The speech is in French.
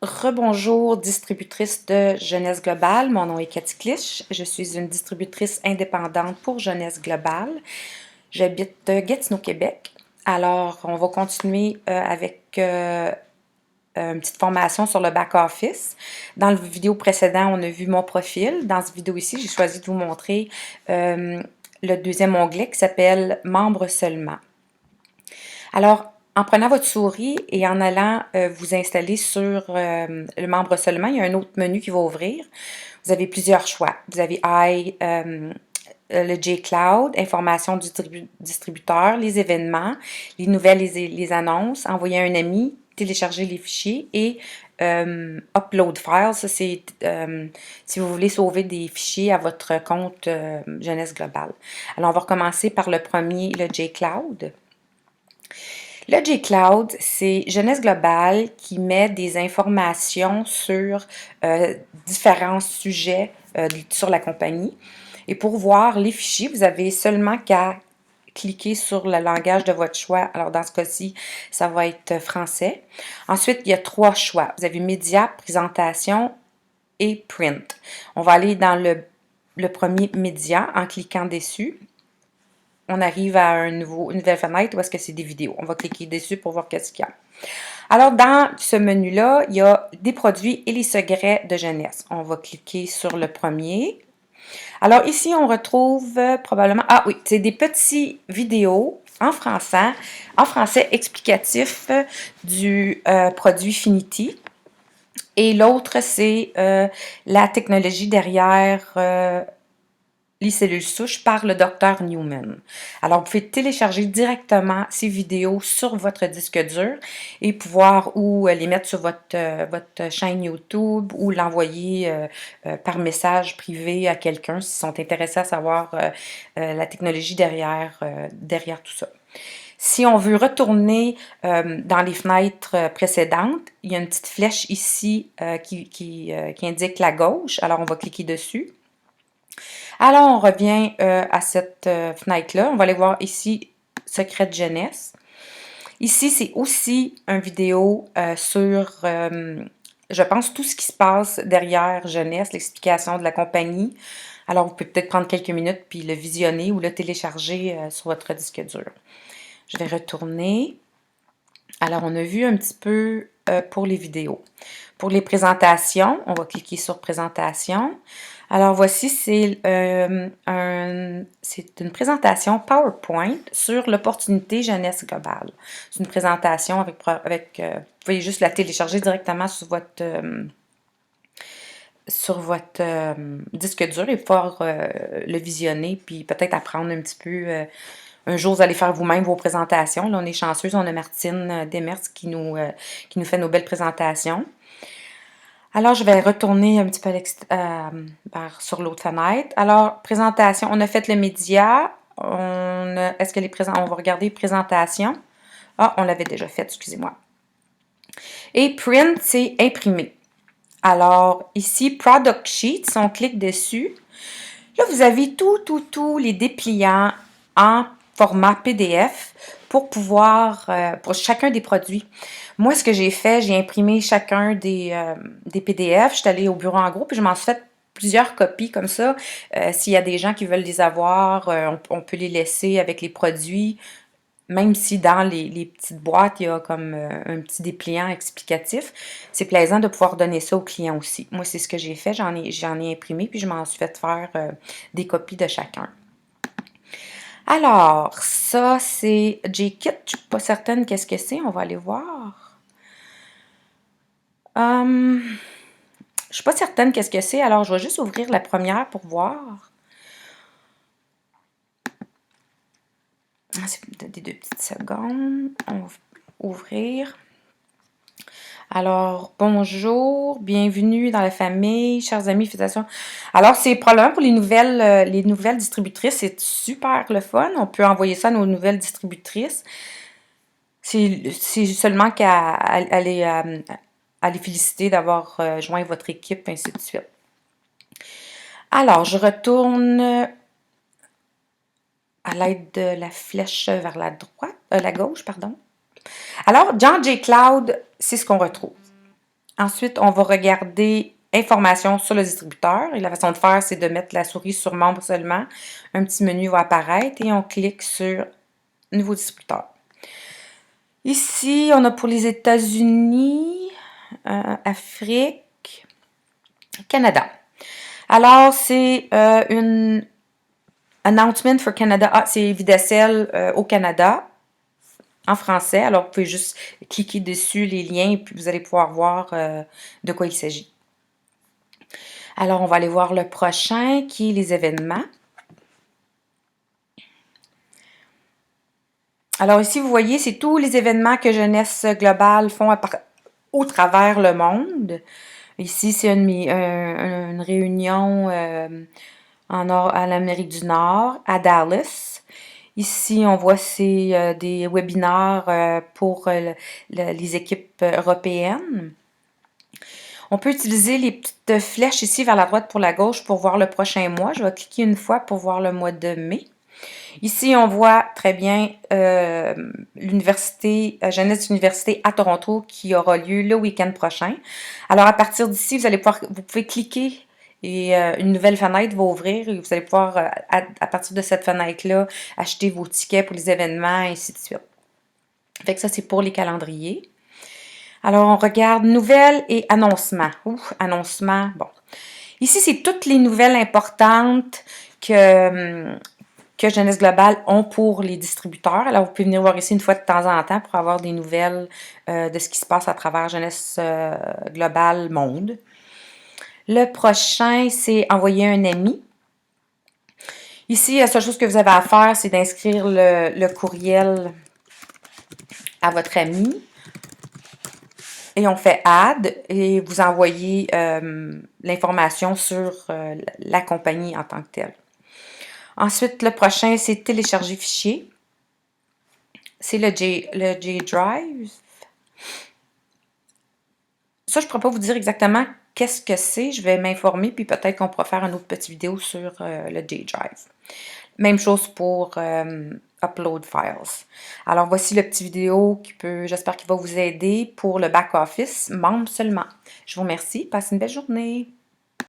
Rebonjour, distributrice de Jeunesse Globale. Mon nom est Cathy Clich. Je suis une distributrice indépendante pour Jeunesse Globale. J'habite Gatineau, Québec. Alors, on va continuer avec une petite formation sur le back-office. Dans la vidéo précédente, on a vu mon profil. Dans cette vidéo ici, j'ai choisi de vous montrer le deuxième onglet qui s'appelle « Membres seulement ». Alors, en prenant votre souris et en allant vous installer sur le membre seulement, il y a un autre menu qui va ouvrir. Vous avez plusieurs choix. Vous avez le J-Cloud, information du distributeur, les événements, les nouvelles, les annonces, envoyer à un ami, télécharger les fichiers et upload files. Ça, c'est si vous voulez sauver des fichiers à votre compte Jeunesse Globale. Alors, on va recommencer par le premier, le J-Cloud. Le J-Cloud, c'est Jeunesse Globale qui met des informations sur différents sujets sur la compagnie. Et pour voir les fichiers, vous avez seulement qu'à cliquer sur le langage de votre choix. Alors, dans ce cas-ci, ça va être français. Ensuite, il y a trois choix. Vous avez média, présentation et print. On va aller dans le premier média en cliquant dessus. On arrive à une nouvelle fenêtre où est-ce que c'est des vidéos. On va cliquer dessus pour voir qu'est-ce qu'il y a. Alors, dans ce menu-là, il y a des produits et les secrets de jeunesse. On va cliquer sur le premier. Alors, ici, on retrouve probablement... Ah oui, c'est des petits vidéos en français explicatif du produit Finity. Et l'autre, c'est la technologie derrière les cellules souches par le docteur Newman. Alors, vous pouvez télécharger directement ces vidéos sur votre disque dur et pouvoir ou les mettre sur votre chaîne YouTube ou l'envoyer par message privé à quelqu'un s'ils sont intéressés à savoir la technologie derrière tout ça. Si on veut retourner dans les fenêtres précédentes, il y a une petite flèche ici qui indique la gauche. Alors, on va cliquer dessus. Alors, on revient à cette fenêtre-là. On va aller voir ici « Secret de jeunesse ». Ici, c'est aussi une vidéo sur, je pense, tout ce qui se passe derrière jeunesse, l'explication de la compagnie. Alors, vous pouvez peut-être prendre quelques minutes puis le visionner ou le télécharger sur votre disque dur. Je vais retourner. Alors, on a vu un petit peu pour les vidéos. Pour les présentations, on va cliquer sur « Présentation ». Alors, voici, c'est une présentation PowerPoint sur l'opportunité Jeunesse Globale. C'est une présentation vous pouvez juste la télécharger directement sur votre disque dur et pouvoir le visionner, puis peut-être apprendre un petit peu. Un jour, vous allez faire vous-même vos présentations. Là, on est chanceuse, on a Martine Demers qui nous fait nos belles présentations. Alors, je vais retourner un petit peu sur l'autre fenêtre. Alors, présentation, on a fait le média. Est-ce qu'elle est présente? On va regarder présentation. Ah, on l'avait déjà fait, excusez-moi. Et print, c'est imprimer. Alors, ici, Product Sheet, si on clique dessus, là, vous avez tous les dépliants en format PDF pour pouvoir, pour chacun des produits. Moi, ce que j'ai fait, j'ai imprimé chacun des PDF. Je suis allée au bureau en gros, puis je m'en suis fait plusieurs copies comme ça. S'il y a des gens qui veulent les avoir, on peut les laisser avec les produits. Même si dans les petites boîtes, il y a comme un petit dépliant explicatif, c'est plaisant de pouvoir donner ça aux clients aussi. Moi, c'est ce que j'ai fait. J'en ai imprimé, puis je m'en suis fait faire des copies de chacun. Alors, ça, c'est J-Kit. Je ne suis pas certaine qu'est-ce que c'est. On va aller voir. Je ne suis pas certaine qu'est-ce que c'est. Alors, je vais juste ouvrir la première pour voir. C'est des 2 petites secondes. On va ouvrir. Alors, bonjour, bienvenue dans la famille, chers amis, félicitations. Alors, c'est probablement pour les nouvelles distributrices, c'est super le fun. On peut envoyer ça à nos nouvelles distributrices. C'est seulement qu'à les féliciter d'avoir joint votre équipe, ainsi de suite. Alors, je retourne à l'aide de la flèche vers la gauche, pardon. Alors, dans J-Cloud, c'est ce qu'on retrouve. Ensuite, on va regarder informations sur le distributeur. Et la façon de faire, c'est de mettre la souris sur membre seulement. Un petit menu va apparaître et on clique sur nouveau distributeur. Ici, on a pour les États-Unis, Afrique, Canada. Alors, c'est une Announcement for Canada. Ah, c'est Vidacel au Canada, en français. Alors, vous pouvez juste cliquer dessus les liens et puis vous allez pouvoir voir de quoi il s'agit. Alors, on va aller voir le prochain qui est les événements. Alors ici, vous voyez, c'est tous les événements que Jeunesse Globale font au travers le monde. Ici, c'est une réunion à l'Amérique du Nord, à Dallas. Ici, on voit c'est des webinaires pour les équipes européennes. On peut utiliser les petites flèches ici vers la droite pour la gauche pour voir le prochain mois. Je vais cliquer une fois pour voir le mois de mai. Ici, on voit très bien l'université, Jeunesse Université à Toronto qui aura lieu le week-end prochain. Alors, à partir d'ici, vous pouvez cliquer et une nouvelle fenêtre va ouvrir et vous allez pouvoir, à partir de cette fenêtre-là, acheter vos tickets pour les événements et ainsi de suite. Fait que ça, c'est pour les calendriers. Alors, on regarde nouvelles et annoncements. Annoncements, bon. Ici, c'est toutes les nouvelles importantes que Jeunesse Globale ont pour les distributeurs. Alors, vous pouvez venir voir ici une fois de temps en temps pour avoir des nouvelles de ce qui se passe à travers Jeunesse Globale Monde. Le prochain, c'est envoyer un ami. Ici, la seule chose que vous avez à faire, c'est d'inscrire le courriel à votre ami. Et on fait add et vous envoyez l'information sur la compagnie en tant que telle. Ensuite, le prochain, c'est télécharger fichier. C'est le J-Drive. Ça, je ne pourrais pas vous dire exactement qu'est-ce que c'est. Je vais m'informer, puis peut-être qu'on pourra faire une autre petite vidéo sur le J-Drive. Même chose pour Upload Files. Alors, voici le petit vidéo j'espère qu'il va vous aider pour le back-office, membre seulement. Je vous remercie. Passez une belle journée.